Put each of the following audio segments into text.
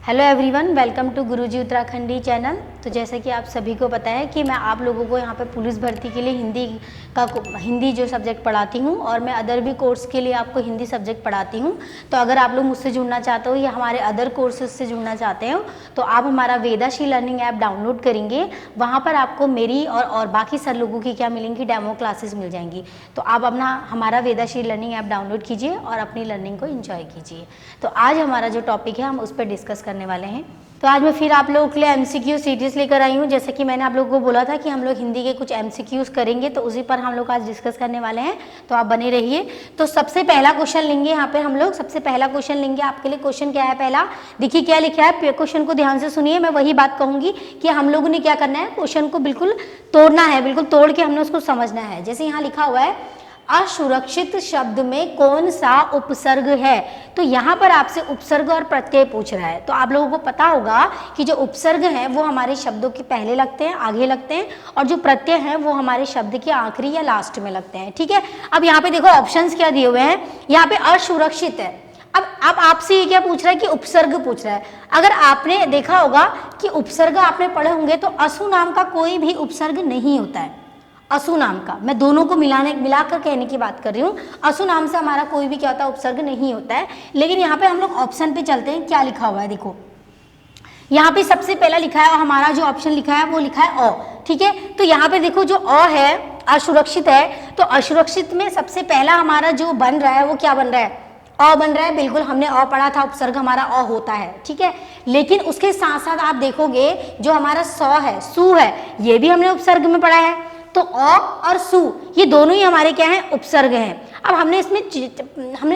Hello everyone, welcome to Guruji Uttarakhandi channel. तो जैसे कि आप सभी को पता है कि मैं आप लोगों को यहाँ पे पुलिस भर्ती के लिए हिंदी जो सब्जेक्ट पढ़ाती हूँ और मैं अदर भी कोर्स के लिए आपको हिंदी सब्जेक्ट पढ़ाती हूँ। तो अगर आप लोग मुझसे जुड़ना चाहते हो या हमारे अदर कोर्सेज से जुड़ना चाहते हो तो आप हमारा वेदाश्री लर्निंग ऐप डाउनलोड करेंगे। वहाँ पर आपको मेरी और बाकी सर लोगों की क्या मिलेंगी, डेमो क्लासेस मिल जाएंगी। तो आप अपना हमारा वेदाश्री लर्निंग ऐप डाउनलोड कीजिए और अपनी लर्निंग को एंजॉय कीजिए। तो आज हमारा जो टॉपिक है हम उस पर डिस्कस करने वाले हैं। तो आज मैं फिर आप लोगों के लिए एमसीक्यू सीरीज लेकर आई हूँ। जैसे कि मैंने आप लोगों को बोला था कि हम लोग हिंदी के कुछ एमसीक्यूज करेंगे, तो उसी पर हम लोग आज डिस्कस करने वाले हैं। तो आप बने रहिए। तो सबसे पहला क्वेश्चन लेंगे यहाँ पे हम लोग। सबसे पहला क्वेश्चन लेंगे आपके लिए। क्वेश्चन क्या है पहला, देखिए क्या लिखा है। क्वेश्चन को ध्यान से सुनिए। मैं वही बात कहूंगी कि हम लोगों ने क्या करना है, क्वेश्चन को बिल्कुल तोड़ना है, बिल्कुल तोड़ के हमने उसको समझना है। जैसे यहाँ लिखा हुआ है असुरक्षित शब्द में कौन सा उपसर्ग है। तो यहाँ पर आपसे उपसर्ग और प्रत्यय पूछ रहा है। तो आप लोगों को पता होगा कि जो उपसर्ग है वो हमारे शब्दों के पहले लगते हैं, आगे लगते हैं, और जो प्रत्यय है वो हमारे शब्द के आखिरी या लास्ट में लगते हैं। ठीक है। अब यहाँ पे देखो ऑप्शंस क्या दिए हुए हैं। यहाँ पे असुरक्षित है। अब आपसे ये क्या पूछ रहा है कि उपसर्ग पूछ रहा है। अगर आपने देखा होगा कि उपसर्ग आपने पढ़े होंगे तो असु नाम का कोई भी उपसर्ग नहीं होता है। असु नाम का, मैं दोनों को मिलाकर कहने की बात कर रही हूँ। असु नाम से हमारा कोई भी क्या होता है, उपसर्ग नहीं होता है। लेकिन यहाँ पे हम लोग ऑप्शन पे चलते हैं। क्या लिखा हुआ है देखो, यहाँ पे सबसे पहला लिखा है, हमारा जो ऑप्शन लिखा है वो लिखा है अ। ठीक है। तो यहाँ पे देखो जो अ है, असुरक्षित है, तो असुरक्षित में सबसे पहला हमारा जो बन रहा है वो क्या बन रहा है, अ बन रहा है। बिल्कुल हमने अ पढ़ा था, उपसर्ग हमारा अ होता है। ठीक है। लेकिन उसके साथ साथ आप देखोगे जो हमारा सौ है, सु है, ये भी हमने उपसर्ग में पढ़ा है। तो अ और सु ये दोनों ही हमारे क्या हैं, उपसर्ग हैं। अब हमने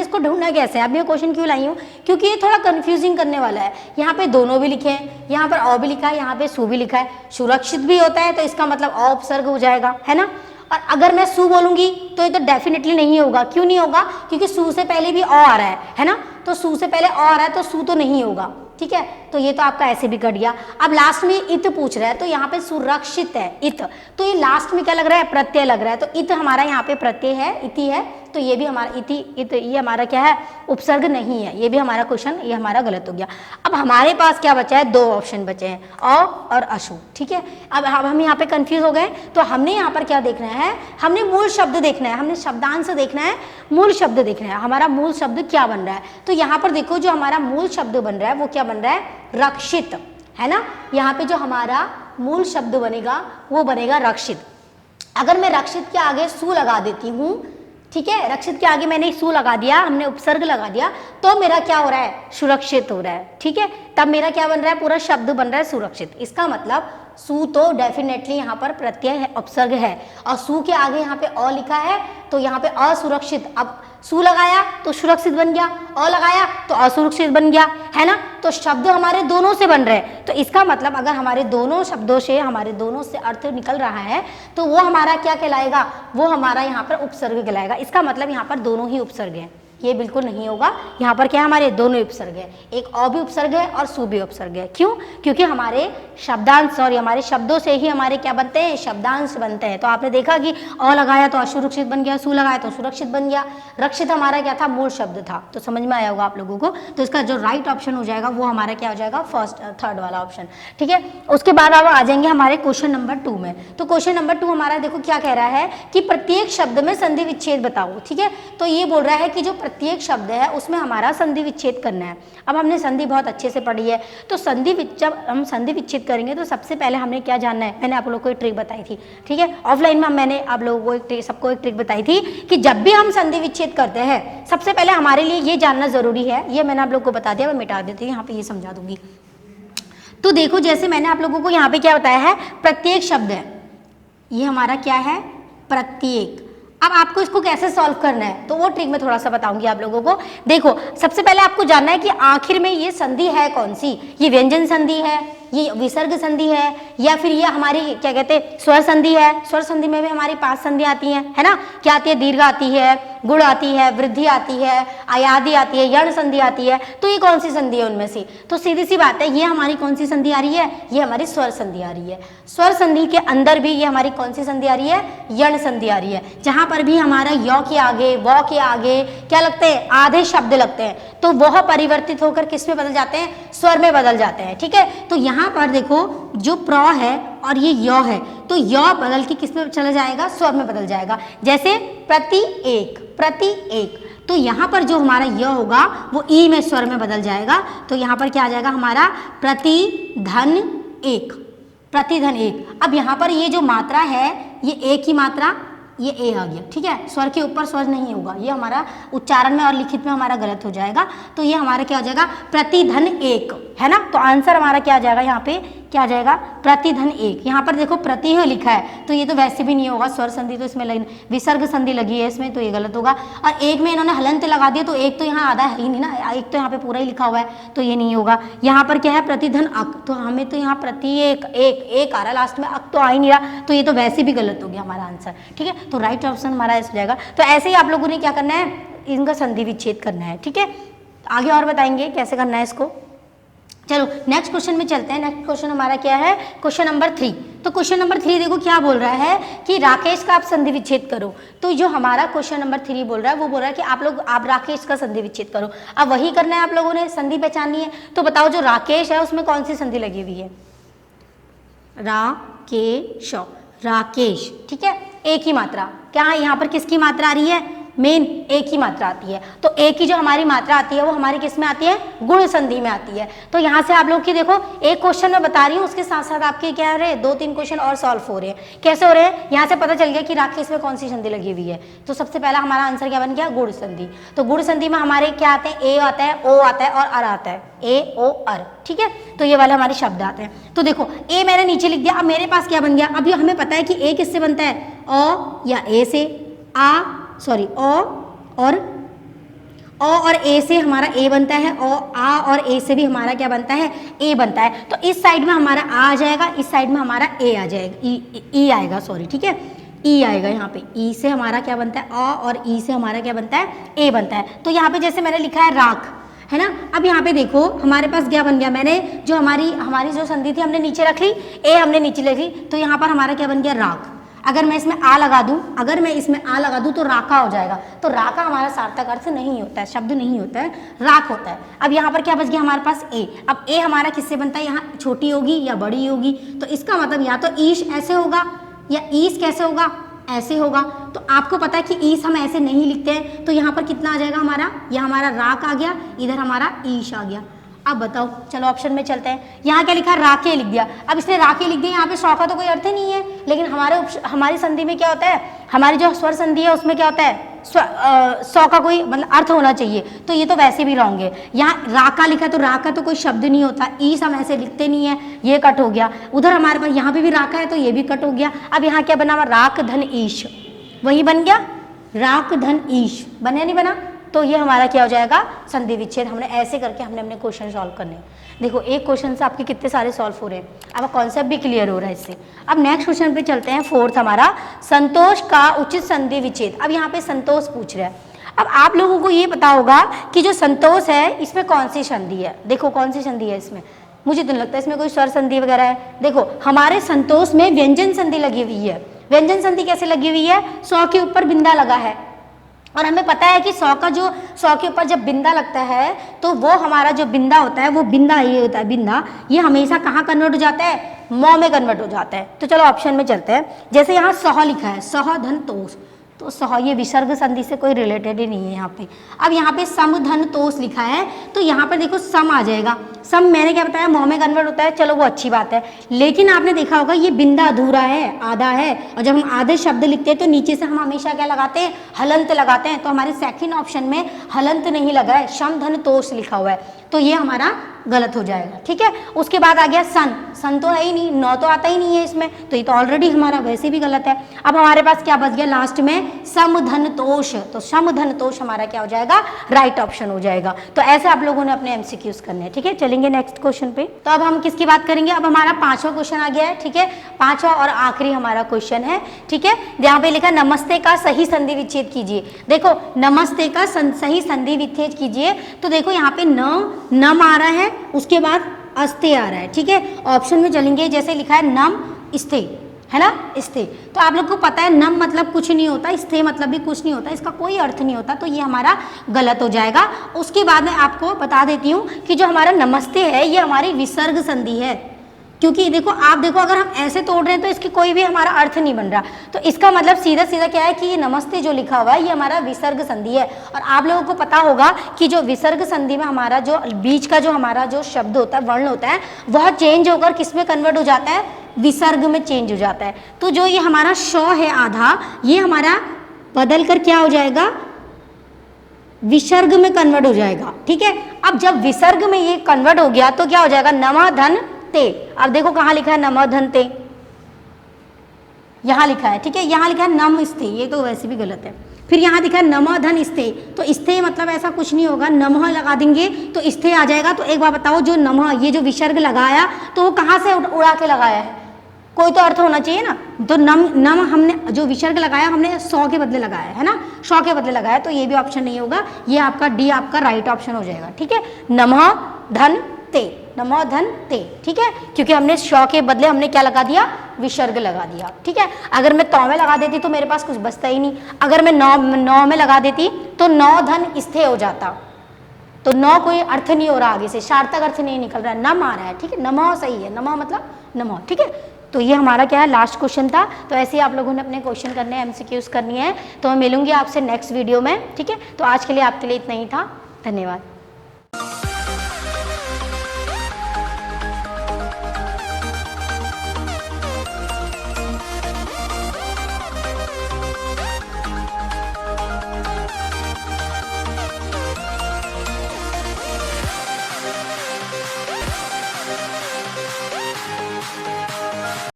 इसको ढूंढना कैसे है। अब मैं क्वेश्चन क्यों लाई हूँ, क्योंकि ये थोड़ा कंफ्यूजिंग करने वाला है। यहाँ पे दोनों भी लिखे हैं, यहाँ पर अ भी लिखा है, यहाँ पे सु भी लिखा है। सुरक्षित भी होता है तो इसका मतलब अ उपसर्ग हो जाएगा, है ना। और अगर मैं सु बोलूंगी तो ये तो डेफिनेटली नहीं होगा। क्यों नहीं होगा, क्योंकि सु से पहले भी अ आ रहा है ना। तो सु से पहले अ आ रहा है तो सु तो नहीं होगा। ठीक है। तो ये तो आपका ऐसे भी कट गया। अब लास्ट में इत पूछ रहा है, तो यहाँ पे सुरक्षित है इत, तो ये लास्ट में क्या लग रहा है, प्रत्यय लग रहा है। तो इत हमारा यहाँ पे प्रत्यय है, इति है, तो ये भी हमारा इति इत, ये हमारा क्या है, उपसर्ग नहीं है। ये भी हमारा क्वेश्चन ये हमारा गलत हो गया। अब हमारे पास क्या बचा है, दो ऑप्शन बचे हैं, अ और अशु। ठीक है। अब हम यहाँ पे कंफ्यूज हो गए। तो हमने यहाँ पर क्या देखना है, हमने मूल शब्द देखना है, हमने शब्दांश देखना है, मूल शब्द देखना है, हमारा मूल शब्द क्या बन रहा है। तो यहाँ पर देखो जो हमारा मूल शब्द बन रहा है वो क्या बन रहा है, रक्षित, है ना। यहाँ पे जो हमारा मूल शब्द बनेगा वो बनेगा रक्षित। अगर मैं रक्षित के आगे सु लगा देती हूँ, ठीक है, रक्षित के आगे मैंने सु लगा दिया, हमने उपसर्ग लगा दिया, तो मेरा क्या हो रहा है, सुरक्षित हो रहा है। ठीक है। तब मेरा क्या बन रहा है, पूरा शब्द बन रहा है सुरक्षित। इसका मतलब सु तो डेफिनेटली यहाँ पर प्रत्यय है, उपसर्ग है, और सु के आगे यहाँ पे अ लिखा है तो यहाँ पे असुरक्षित। अब सु लगाया तो सुरक्षित बन गया, अ लगाया तो असुरक्षित बन गया, है ना। तो शब्द हमारे दोनों से बन रहे हैं। तो इसका मतलब अगर हमारे दोनों शब्दों से, हमारे दोनों से अर्थ निकल रहा है तो वो हमारा क्या कहलाएगा, वो हमारा यहाँ पर उपसर्ग कहलाएगा। इसका मतलब यहाँ पर दोनों ही उपसर्ग हैं। ये बिल्कुल नहीं होगा। यहाँ पर क्या हमारे दोनों उपसर्ग है, एक अ भी उपसर्ग है और सु भी उपसर्ग है। क्यों, क्योंकि हमारे शब्दांश, सॉरी हमारे शब्दों से ही हमारे क्या बनते हैं, शब्दांश बनते हैं। तो आपने देखा कि अ लगाया तो असुरक्षित बन गया, सु लगाया तो सुरक्षित बन गया। रक्षित हमारा क्या था, मूल शब्द था। तो समझ में आया होगा आप लोगों को। तो इसका जो राइट ऑप्शन हो जाएगा वो हमारा क्या हो जाएगा, थर्ड वाला ऑप्शन। ठीक है। उसके बाद अब आ जाएंगे हमारे क्वेश्चन नंबर 2 में। तो क्वेश्चन नंबर 2 हमारा देखो क्या कह रहा है कि प्रत्येक शब्द में संधि विच्छेद बताओ। ठीक है। तो ये बोल रहा है कि जो प्रत्येक शब्द है उसमें हमारा संधि विच्छेद करना है। अब हमने संधि बहुत अच्छे से पढ़ी है, तो जब हम संधि विच्छेद करेंगे तो सबसे पहले हमने क्या जानना है, मैंने आप लोगों को एक ट्रिक बताई थी। ठीक है। ऑफलाइन में मैंने आप लोगों को सबको एक ट्रिक बताई थी कि जब भी हम संधि विच्छेद करते हैं सबसे पहले हमारे लिए ये जानना जरूरी है। ये मैंने आप लोगों को बता दिया, मैं मिटा देती हूँ, यहाँ पे ये समझा दूंगी। तो देखो जैसे मैंने आप लोगों को यहाँ पे क्या बताया है, प्रत्येक शब्द है, ये हमारा क्या है, प्रत्येक। अब आपको इसको कैसे सॉल्व करना है तो वो ट्रिक मैं थोड़ा सा बताऊंगी आप लोगों को। देखो सबसे पहले आपको जानना है कि आखिर में ये संधि है कौन सी, ये व्यंजन संधि है, ये विसर्ग संधि है, या फिर ये हमारी क्या कहते हैं स्वर संधि है। स्वर संधि में भी हमारी 5 संधि आती हैं, है ना। क्या आती है? दीर्घ आती है, गुण आती है, वृद्धि आती है, अयादि आती है, यण संधि आती है। तो ये कौन सी संधि है उनमें से? तो सीधी सी बात है, ये हमारी कौन सी संधि आ रही है? ये हमारी स्वर संधि आ रही है। स्वर संधि के अंदर भी ये हमारी कौन सी संधि आ रही है? यण संधि आ रही है। जहां पर भी हमारा य के आगे, व के आगे क्या लगते हैं? आधे शब्द लगते हैं, तो वह परिवर्तित होकर किस में बदल जाते हैं? स्वर में बदल जाते हैं। ठीक है, तो यहाँ पर देखो जो प्र है और ये य है, तो य बदल के किस में चला जाएगा? स्वर में बदल जाएगा। जैसे प्रति एक, प्रति एक, तो यहाँ पर जो हमारा य होगा वो ई में स्वर में बदल जाएगा। तो यहाँ पर क्या आ जाएगा हमारा? प्रति धन एक, प्रति धन एक। अब यहाँ पर ये जो मात्रा है ये एक ही मात्रा, ये ए आ गया। ठीक है, स्वर के ऊपर स्वर नहीं होगा, ये हमारा उच्चारण में और लिखित में हमारा गलत हो जाएगा। तो ये हमारा क्या हो जाएगा? प्रतिधन एक, है ना। तो आंसर हमारा क्या आ जाएगा? यहाँ पे क्या आ जाएगा? प्रतिधन एक। यहाँ पर देखो प्रति है लिखा है, तो ये तो वैसे भी नहीं होगा, स्वर संधि तो इसमें विसर्ग संधि लगी है इसमें, तो ये गलत होगा। और एक में इन्होंने हलंत लगा दिया, तो एक तो यहाँ आधा है ही नहीं ना, एक तो यहाँ पे पूरा ही लिखा हुआ है, तो ये नहीं होगा। यहाँ पर क्या है? प्रतिधन अक, तो हमें तो यहाँ प्रति एक, एक आ रहा लास्ट में, अक तो आ ही नहीं रहा, तो ये तो वैसे भी गलत हो गया हमारा आंसर। ठीक है, तो राइट ऑप्शन हमारा ऐसा हो जाएगा। तो ऐसे ही आप लोगों ने क्या करना है? इनका संधि विच्छेद करना है। ठीक है, आगे और बताएंगे कैसे करना है इसको। चलो नेक्स्ट क्वेश्चन में चलते हैं। नेक्स्ट क्वेश्चन हमारा क्या है? Question number 3। तो क्वेश्चन नंबर 3 देखो क्या बोल रहा है कि राकेश का आप संधि विच्छेद करो। तो जो हमारा क्वेश्चन नंबर 3 बोल रहा है वो बोल रहा है कि आप राकेश का संधि विच्छेद करो। अब वही करना है आप लोगों ने, संधि पहचाननी है। तो बताओ जो राकेश है उसमें कौन सी संधि लगी हुई है? राकेश, राकेश। ठीक है, एक ही मात्रा। क्या यहाँ पर किसकी मात्रा आ रही है? मेन एक ही मात्रा आती है। तो एक ही जो हमारी मात्रा आती है वो हमारी किस में आती है? गुण संधि में आती है। तो यहाँ से आप लोग की देखो एक क्वेश्चन मैं बता रही हूँ, उसके साथ साथ आपके क्या हो रहे हैं? 2-3 क्वेश्चन और सॉल्व हो रहे हैं। कैसे हो रहे हैं? यहाँ से पता चल गया कि राकेश में कौन सी संधि लगी हुई है। तो सबसे पहला हमारा आंसर क्या बन गया? गुण संधि। तो गुण संधि में हमारे क्या आते हैं? ए आता है, ओ आता है और अर आता है, ए ओ अर। ठीक है, तो ये वाले हमारे शब्द आते हैं। तो देखो ए मैंने नीचे लिख दिया। अब मेरे पास क्या बन गया? अभी हमें पता है कि ए किससे बनता है? ओ या ए से, ओ और ए से हमारा ए बनता है, और आ और ए से भी हमारा क्या बनता है? ए बनता है। तो इस साइड में हमारा आ जाएगा, इस साइड में हमारा ए आ जाएगा, ई आएगा, सॉरी। ठीक है, ई आएगा यहाँ पे। ई से हमारा क्या बनता है? आ, और ई से हमारा क्या बनता है? ए बनता है। तो यहाँ पे जैसे मैंने लिखा है राख, है ना। अब यहाँ पे देखो हमारे पास क्या बन गया? मैंने जो हमारी जो संधि थी हमने नीचे रख ली, ए हमने नीचे रख ली, तो यहाँ पर हमारा क्या बन गया? राख। अगर मैं इसमें आ लगा दूं, तो राका हो जाएगा। तो राका हमारा सार्थक अर्थ नहीं होता है, शब्द नहीं होता है, राख होता है। अब यहाँ पर क्या बच गया हमारे पास? ए। अब ए हमारा किससे बनता है? यहाँ छोटी होगी या बड़ी होगी, तो इसका मतलब या तो ईश ऐसे होगा या ईस कैसे होगा? ऐसे होगा। तो आपको पता है कि ईस हम ऐसे नहीं लिखते हैं, तो यहाँ पर कितना आ जाएगा हमारा? यह हमारा राक आ गया, इधर हमारा ईश आ गया। अब बताओ, चलो ऑप्शन में चलते हैं। यहाँ क्या लिखा है? राके लिख दिया। अब इसने राके लिख दिया, यहाँ पे सौ का तो कोई अर्थ ही नहीं है। लेकिन हमारी संधि में क्या होता है? हमारी जो स्वर संधि है उसमें क्या होता है? सौ का कोई मतलब अर्थ होना चाहिए, तो ये तो वैसे भी रॉन्ग है। यहाँ राका लिखा, तो राका तो कोई शब्द नहीं होता, ईस हम ऐसे लिखते नहीं है, ये कट हो गया। उधर हमारे पास यहाँ पे भी राका है, तो ये भी कट हो गया। अब यहाँ क्या बना हुआ? राक धन ईश, वही बन गया, राक धन ईश। बना नहीं बना? तो ये हमारा क्या हो जाएगा? संधि विच्छेद। हमने ऐसे करके हमने अपने क्वेश्चन सॉल्व करने। देखो एक क्वेश्चन से आपके कितने सारे सॉल्व हो रहे हैं, अब कॉन्सेप्ट भी क्लियर हो रहा है इससे। अब नेक्स्ट क्वेश्चन पे चलते हैं। 4th हमारा संतोष का उचित संधि विच्छेद। अब यहाँ पे संतोष पूछ रहा है। अब आप लोगों को ये पता होगा कि जो संतोष है इसमें कौन सी संधि है। देखो कौन सी संधि है इसमें, मुझे तो नहीं लगता इसमें कोई स्वर संधि वगैरह है। देखो हमारे संतोष में व्यंजन संधि लगी हुई है। व्यंजन संधि कैसे लगी हुई है? 100 के ऊपर बिंदा लगा है, और हमें पता है कि 100 के ऊपर जब बिंदा लगता है तो वो हमारा जो बिंदा होता है वो बिंदा ये होता है, बिंदा ये हमेशा कहाँ कन्वर्ट हो जाता है? मौ में कन्वर्ट हो जाता है। तो चलो ऑप्शन में चलते हैं। जैसे यहाँ सह लिखा है, सह धन तोष, तो सह ये विसर्ग संधि से कोई रिलेटेड ही नहीं है यहाँ पे। अब यहाँ पे सम धन तोष लिखा है, तो यहाँ पर देखो सम आ जाएगा। सम मैंने क्या बताया? मौ में कन्वर्ट होता है, चलो वो अच्छी बात है। लेकिन आपने देखा होगा ये बिंदा अधूरा है, आधा है, और जब हम आधे शब्द लिखते हैं तो नीचे से हम हमेशा क्या लगाते हैं? हलंत लगाते हैं। तो हमारे सेकंड ऑप्शन में हलंत नहीं लगा है, शम धन तोष लिखा हुआ है। तो ये हमारा गलत हो जाएगा। ठीक है, उसके बाद आ गया सन, सन तो है ही नहीं, नौ तो आता ही नहीं है इसमें, तो ये तो ऑलरेडी हमारा वैसे भी गलत है। अब हमारे पास क्या बच गया लास्ट में, समधनतोष, तो समधनतोष हमारा क्या हो जाएगा, राइट ऑप्शन हो जाएगा। तो ऐसे आप लोगों ने अपने एमसीक्यूज करने हैं। ठीक है, चलेंगे नेक्स्ट क्वेश्चन पे। तो अब हम किसकी बात करेंगे, अब हमारा 5वां क्वेश्चन आ गया है। ठीक है, 5वां और आखिरी हमारा क्वेश्चन है। ठीक है, यहाँ पे लिखा नमस्ते का सही संधि विच्छेद कीजिए। देखो नमस्ते का सही संधि विच्छेद कीजिए, तो देखो यहाँ पे नम आ रहा है, उसके बाद अस्ते आ रहा है। ठीक है, ऑप्शन में चलेंगे, जैसे लिखा है नम स्थे, है ना, स्थे, तो आप लोग को पता है नम मतलब कुछ नहीं होता, स्थे मतलब भी कुछ नहीं होता, इसका कोई अर्थ नहीं होता, तो ये हमारा गलत हो जाएगा। उसके बाद मैं आपको बता देती हूँ कि जो हमारा नमस्ते है ये हमारी विसर्ग संधि है, क्योंकि देखो आप देखो अगर हम ऐसे तोड़ रहे हैं तो इसकी कोई भी हमारा अर्थ नहीं बन रहा, तो इसका मतलब सीधा सीधा क्या है कि ये नमस्ते जो लिखा हुआ है ये हमारा विसर्ग संधि है। और आप लोगों को पता होगा कि जो विसर्ग संधि में हमारा जो बीच का जो हमारा जो शब्द होता है, वर्ण होता है, वह चेंज होकर किस में कन्वर्ट हो जाता है, विसर्ग में चेंज हो जाता है। तो जो ये हमारा श है आधा, ये हमारा बदल कर क्या हो जाएगा, विसर्ग में कन्वर्ट हो जाएगा। ठीक है, अब जब विसर्ग में ये कन्वर्ट हो गया तो क्या हो जाएगा, नमः धन ते। अब देखो कहाँ लिखा है नमः धन ते, यहाँ लिखा है। ठीक है, यहाँ लिखा है नम स्थे, ये तो वैसे भी गलत है। फिर यहाँ दिखा है नमः धन स्थे, तो स्थे मतलब ऐसा कुछ नहीं होगा, नमः लगा देंगे तो स्थे आ जाएगा। तो एक बार बताओ, जो नमः ये जो विसर्ग लगाया तो वो कहाँ से उड़ा के लगाया है, कोई तो अर्थ होना चाहिए ना। तो नम हमने जो विसर्ग लगाया हमने 100 के बदले लगाया है ना, 100 के बदले लगाया, तो ये भी ऑप्शन नहीं होगा, ये आपका डी आपका राइट ऑप्शन हो जाएगा। ठीक है, नमः धन ते, नमः धन ते। ठीक है, क्योंकि हमने श के बदले हमने क्या लगा दिया, विसर्ग लगा दिया। ठीक है, अगर मैं तौ में लगा देती तो मेरे पास कुछ बचता ही नहीं, अगर मैं नौ में लगा देती तो नौ धन स्थे हो जाता, तो नौ कोई अर्थ नहीं हो रहा, आगे से सार्थक अर्थ नहीं निकल रहा है, नम आ रहा है। ठीक है, नमः सही है, नमः मतलब नमः। ठीक है, तो ये हमारा क्या है, लास्ट क्वेश्चन था। तो ऐसे ही आप लोगों ने अपने क्वेश्चन करने हैं, एमसीक्यूज करनी है। तो मैं मिलूंगी आपसे नेक्स्ट वीडियो में। ठीक है, तो आज के लिए आपके लिए इतना ही था, धन्यवाद।